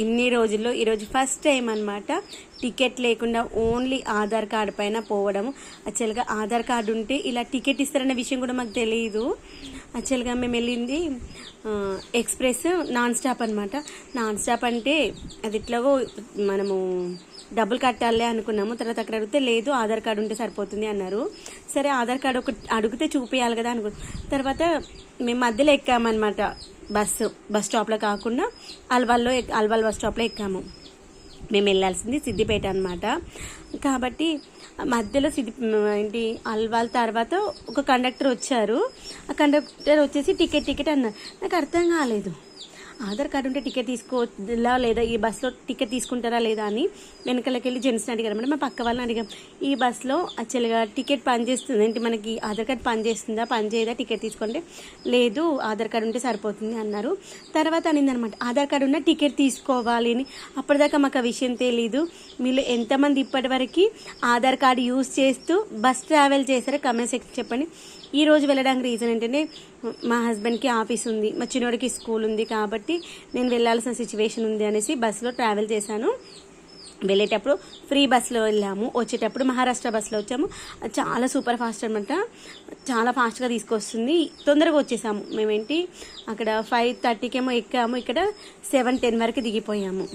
ఇన్ని రోజుల్లో ఈరోజు ఫస్ట్ టైం అనమాట టికెట్ లేకుండా ఓన్లీ ఆధార్ కార్డు పైన పోవడము. యాక్చువల్గా ఆధార్ కార్డు ఉంటే ఇలా టికెట్ ఇస్తారనే విషయం కూడా మాకు తెలియదు. యాక్చువల్గా మేము వెళ్ళింది ఎక్స్ప్రెస్ నాన్ స్టాప్ అనమాట. నాన్ స్టాప్ అంటే అది ఇట్లాగో మనము డబ్బులు కట్టాలి అనుకున్నాము. తర్వాత అక్కడ అడిగితే లేదు ఆధార్ కార్డు ఉంటే సరిపోతుంది అన్నారు. సరే ఆధార్ కార్డు ఒక అడిగితే చూపించాలి కదా అనుకున్నాం. తర్వాత మేము మధ్యలో ఎక్కామన్నమాట. బస్ స్టాప్లో కాకుండా అల్వాల్ బస్ స్టాప్లో ఎక్కాము. మేము వెళ్ళాల్సింది సిద్దిపేట అనమాట. కాబట్టి మధ్యలో అల్వాల్ తర్వాత ఒక కండక్టర్ వచ్చారు. ఆ కండక్టర్ వచ్చేసి టికెట్ అన్నారు. నాకు అర్థం కాలేదు, ఆధార్ కార్డు ఉంటే టికెట్ తీసుకోవద్దా లేదా, ఈ బస్సులో టికెట్ తీసుకుంటారా లేదా అని వెనకాలకి వెళ్ళి జెంట్స్ని అడిగారు అనమాట. మా పక్క వాళ్ళని అడిగాం, ఈ బస్సులో యాక్చువల్గా టికెట్ పనిచేస్తుంది ఏంటి, మనకి ఆధార్ కార్డు పనిచేస్తుందా పనిచేయదా, టికెట్ తీసుకుంటే లేదు ఆధార్ కార్డు ఉంటే సరిపోతుంది అన్నారు. తర్వాత అనిందనమాట ఆధార్ కార్డు ఉన్న టికెట్ తీసుకోవాలి అని. అప్పటిదాకా మాకు ఆ విషయం తెలీదు. మీరు ఎంతమంది ఇప్పటివరకు ఆధార్ కార్డు యూజ్ చేస్తూ బస్ ట్రావెల్ చేశారో కమెంట్ సెక్షన్ చెప్పండి. ఈ రోజు వెళ్ళడానికి రీజన్ ఏంటంటే మా హస్బెండ్కి ఆఫీస్ ఉంది, మా చిన్నోడికి స్కూల్ ఉంది, కాబట్టి నేను వెళ్ళాల్సిన సిచ్యువేషన్ ఉంది అనేసి బస్సులో ట్రావెల్ చేశాను. వెళ్ళేటప్పుడు ఫ్రీ బస్సులో వెళ్ళాము, వచ్చేటప్పుడు మహారాష్ట్ర బస్సులో వచ్చాము. చాలా సూపర్ ఫాస్ట్ అనమాట, చాలా ఫాస్ట్గా తీసుకొస్తుంది. తొందరగా వచ్చేసాము. మేమేంటి అక్కడ 5:30కేమో ఎక్కాము, ఇక్కడ 7:10 వరకు దిగిపోయాము.